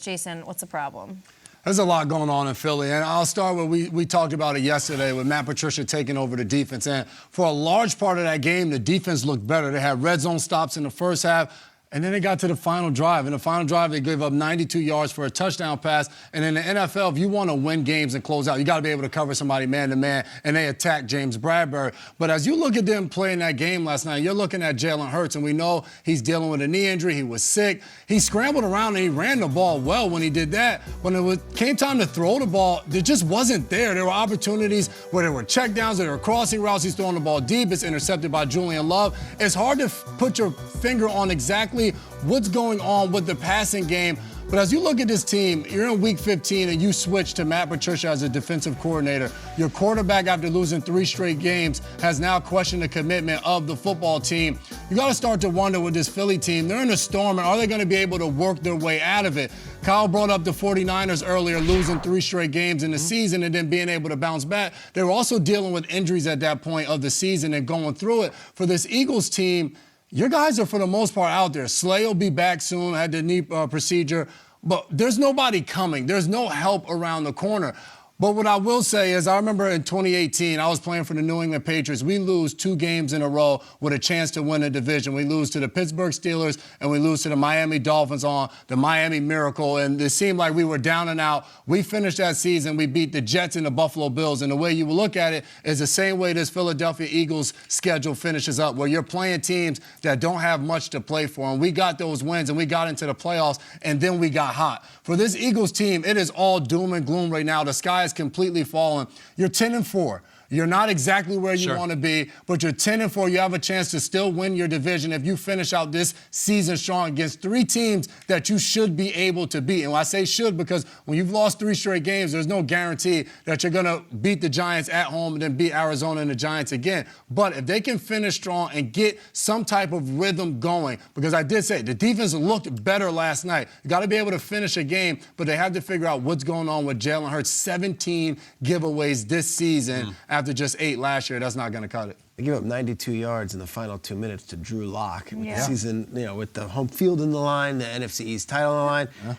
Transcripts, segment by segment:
Jason, what's the problem? There's a lot going on in Philly, and I'll start with we talked about it yesterday with Matt Patricia taking over the defense. And for a large part of that game, the defense looked better. They had red zone stops in the first half, and then they got to the final drive. In the final drive, they gave up 92 yards for a touchdown pass. And in the NFL, if you want to win games and close out, you got to be able to cover somebody man-to-man, and they attacked James Bradbury. But as you look at them playing that game last night, you're looking at Jalen Hurts, and we know he's dealing with a knee injury. He was sick. He scrambled around, and he ran the ball well when he did that. When it came time to throw the ball, it just wasn't there. There were opportunities where there were checkdowns, there were crossing routes. He's throwing the ball deep. It's intercepted by Julian Love. It's hard to put your finger on exactly what's going on with the passing game. But as you look at this team, you're in week 15 and you switch to Matt Patricia as a defensive coordinator. Your quarterback, after losing 3 straight games, has now questioned the commitment of the football team. You got to start to wonder with this Philly team, they're in a storm, and are they going to be able to work their way out of it? Kyle brought up the 49ers earlier, losing 3 straight games in the season and then being able to bounce back. They were also dealing with injuries at that point of the season and going through it. For this Eagles team, your guys are, for the most part, out there. Slay will be back soon, had the knee procedure. But there's nobody coming. There's no help around the corner. But what I will say is I remember in 2018, I was playing for the New England Patriots. We lose 2 games in a row with a chance to win a division. We lose to the Pittsburgh Steelers, and we lose to the Miami Dolphins on the Miami Miracle. And it seemed like we were down and out. We finished that season. We beat the Jets and the Buffalo Bills. And the way you will look at it is the same way this Philadelphia Eagles schedule finishes up, where you're playing teams that don't have much to play for. And we got those wins, and we got into the playoffs, and then we got hot. For this Eagles team, it is all doom and gloom right now. The sky is completely fallen. You're 10-4. You're not exactly where you want to be, but you're 10-4. You have a chance to still win your division if you finish out this season strong against 3 teams that you should be able to beat. And I say should because when you've lost 3 straight games, there's no guarantee that you're going to beat the Giants at home and then beat Arizona and the Giants again. But if they can finish strong and get some type of rhythm going, because I did say the defense looked better last night. You got to be able to finish a game, but they have to figure out what's going on with Jalen Hurts. 17 giveaways this season after just 8 last year. That's not going to cut it. They give up 92 yards in the final 2 minutes to Drew Lock. With the season, with the home field in the line, the NFC East title on the line.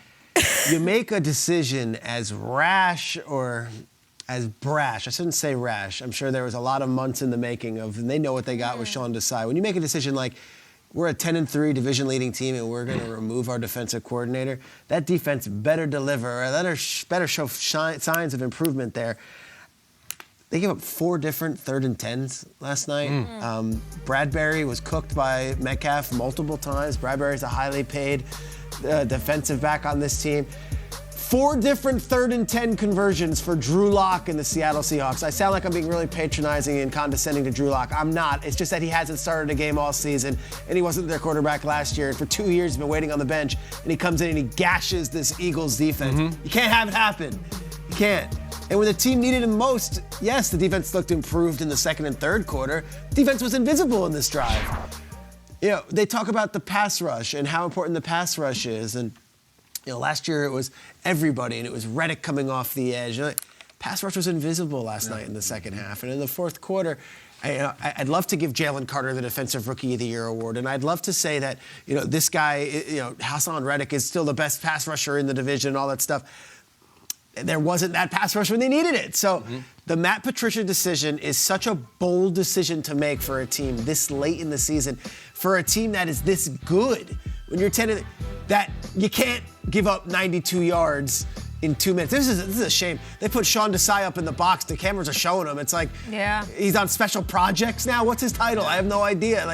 You make a decision as rash or as brash. I shouldn't say rash. I'm sure there was a lot of months in the making of, and they know what they got with Sean Desai. When you make a decision like, we're a 10-3 division-leading team, and we're going to remove our defensive coordinator, that defense better deliver, or better show signs of improvement there. They gave up 4 different 3rd and 10s last night. Bradbury was cooked by Metcalf multiple times. Bradbury's a highly paid defensive back on this team. 4 different 3rd and 10 conversions for Drew Lock and the Seattle Seahawks. I sound like I'm being really patronizing and condescending to Drew Lock. I'm not. It's just that he hasn't started a game all season, and he wasn't their quarterback last year. And for 2 years, he's been waiting on the bench, and he comes in and he gashes this Eagles defense. You can't have it happen. You can't. And when the team needed him most, yes, the defense looked improved in the 2nd and 3rd quarter. Defense was invisible in this drive. They talk about the pass rush and how important the pass rush is. And, last year it was everybody, and it was Reddick coming off the edge. Pass rush was invisible last night in the second half. And in the 4th quarter, I'd love to give Jalen Carter the Defensive Rookie of the Year award, and I'd love to say that, this guy, Hassan Reddick is still the best pass rusher in the division and all that stuff. There wasn't that pass rush when they needed it. So the Matt Patricia decision is such a bold decision to make for a team this late in the season, for a team that is this good. When you're 10, that you can't give up 92 yards in 2 minutes. This is a shame. They put Sean Desai up in the box. The cameras are showing him. It's like he's on special projects now. What's his title? I have no idea.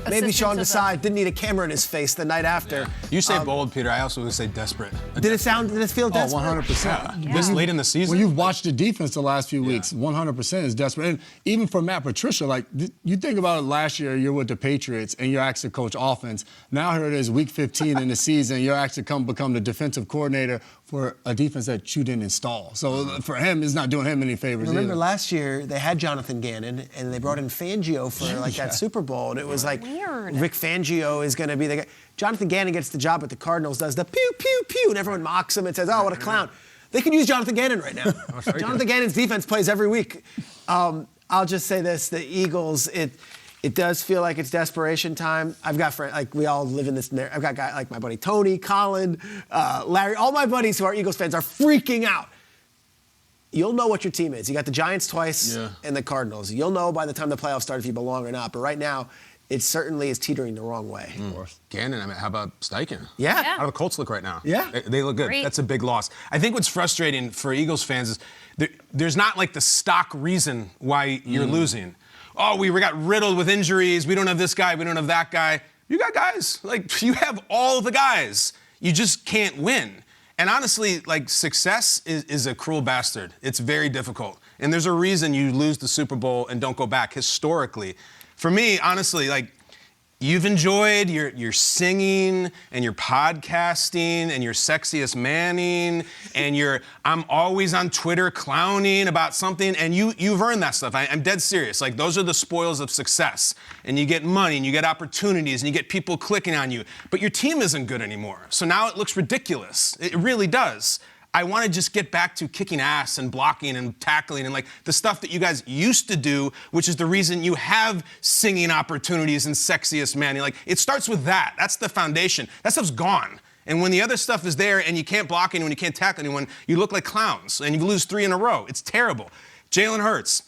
Maybe Sean Desai didn't need a camera in his face the night after. You say bold, Peter. I also would say desperate. Did it feel desperate? 100%. This late in the season? When you've watched the defense the last few weeks, 100% is desperate. And even for Matt Patricia, you think about it last year, you're with the Patriots, and you're asked to coach offense. Now here it is, week 15 in the season, you're asked to become the defensive coordinator for a defense that you didn't install. So for him, it's not doing him any favors Remember either. last year, they had Jonathan Gannon, and they brought in Fangio for that Super Bowl, and it was like, weird. Rick Fangio is going to be the guy. Jonathan Gannon gets the job at the Cardinals, does the pew, pew, pew, and everyone mocks him and says, oh, what a clown. They could use Jonathan Gannon right now. Jonathan Gannon's defense plays every week. I'll just say this, the Eagles, It does feel like it's desperation time. I've got friends, like we all live in this. I've got guys like my buddy Tony, Colin, Larry. All my buddies who are Eagles fans are freaking out. You'll know what your team is. You got the Giants twice and the Cardinals. You'll know by the time the playoffs start if you belong or not. But right now, it certainly is teetering the wrong way. Gannon, I mean, how about Steichen? Yeah. How do the Colts look right now? Yeah. They look good. Great. That's a big loss. I think what's frustrating for Eagles fans is there's not like the stock reason why you're losing. Oh, we got riddled with injuries. We don't have this guy. We don't have that guy. You got guys. Like, you have all the guys. You just can't win. And honestly, like, success is a cruel bastard. It's very difficult. And there's a reason you lose the Super Bowl and don't go back historically. For me, honestly, like, you've enjoyed your singing and your podcasting and your sexiest manning and I'm always on Twitter clowning about something, and you've earned that stuff. I'm dead serious. Like, those are the spoils of success. And you get money and you get opportunities and you get people clicking on you. But your team isn't good anymore. So now it looks ridiculous. It really does. I want to just get back to kicking ass and blocking and tackling and like the stuff that you guys used to do, which is the reason you have singing opportunities and sexiest manning. Like, it starts with that. That's the foundation. That stuff's gone. And when the other stuff is there and you can't block anyone, you can't tackle anyone, you look like clowns and you lose 3 in a row. It's terrible. Jalen Hurts,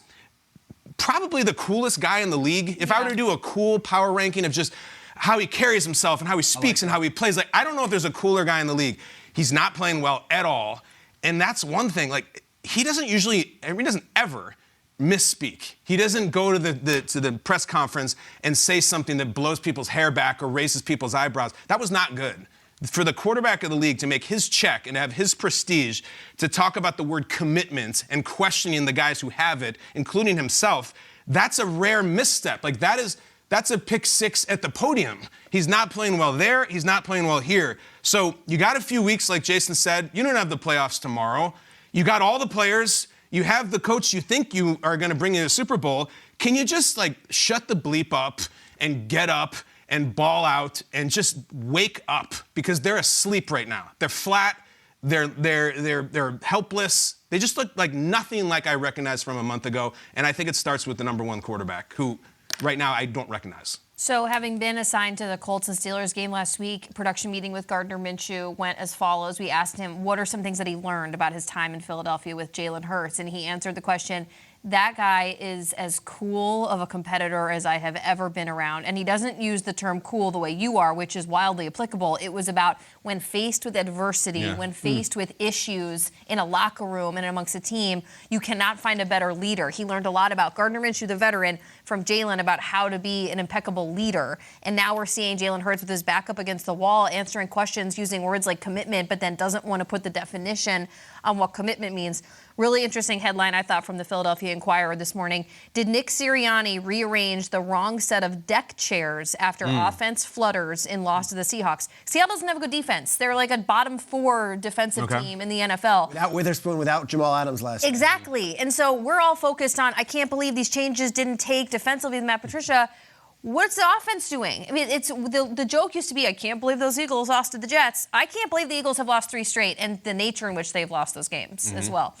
probably the coolest guy in the league. If I were to do a cool power ranking of just how he carries himself and how he speaks and how he plays, like, I don't know if there's a cooler guy in the league. He's not playing well at all. And that's one thing. Like, he doesn't ever misspeak. He doesn't go to the press conference and say something that blows people's hair back or raises people's eyebrows. That was not good. For the quarterback of the league to make his check and have his prestige to talk about the word commitment and questioning the guys who have it, including himself, that's a rare misstep. Like, that's a pick 6 at the podium. He's not playing well there. He's not playing well here. So you got a few weeks, like Jason said. You don't have the playoffs tomorrow. You got all the players. You have the coach you think you are going to bring you to the Super Bowl. Can you just, like, shut the bleep up and get up and ball out and just wake up? Because they're asleep right now. They're flat. They're helpless. They just look like nothing like I recognized from a month ago. And I think it starts with the number 1 quarterback, who right now I don't recognize. So, having been assigned to the Colts and Steelers game last week, production meeting with Gardner Minshew went as follows. We asked him what are some things that he learned about his time in Philadelphia with Jalen Hurts, and he answered the question, that guy is as cool of a competitor as I have ever been around. And he doesn't use the term cool the way you are, which is wildly applicable. It was about when faced with adversity, when faced with issues in a locker room and amongst a team, you cannot find a better leader. He learned a lot about Gardner Minshew, the veteran, from Jalen about how to be an impeccable leader. And now we're seeing Jalen Hurts with his back up against the wall, answering questions using words like commitment, but then doesn't want to put the definition on what commitment means. Really interesting headline, I thought, from the Philadelphia Inquirer this morning. Did Nick Sirianni rearrange the wrong set of deck chairs after offense flutters in loss to the Seahawks? Seattle doesn't have a good defense. They're like a bottom 4 defensive team in the NFL. Without Witherspoon, without Jamal Adams last year. Exactly. And so we're all focused on, I can't believe these changes didn't take defensively with Matt Patricia. What's the offense doing? I mean, it's the joke used to be, I can't believe those Eagles lost to the Jets. I can't believe the Eagles have lost 3 straight, and the nature in which they've lost those games as well.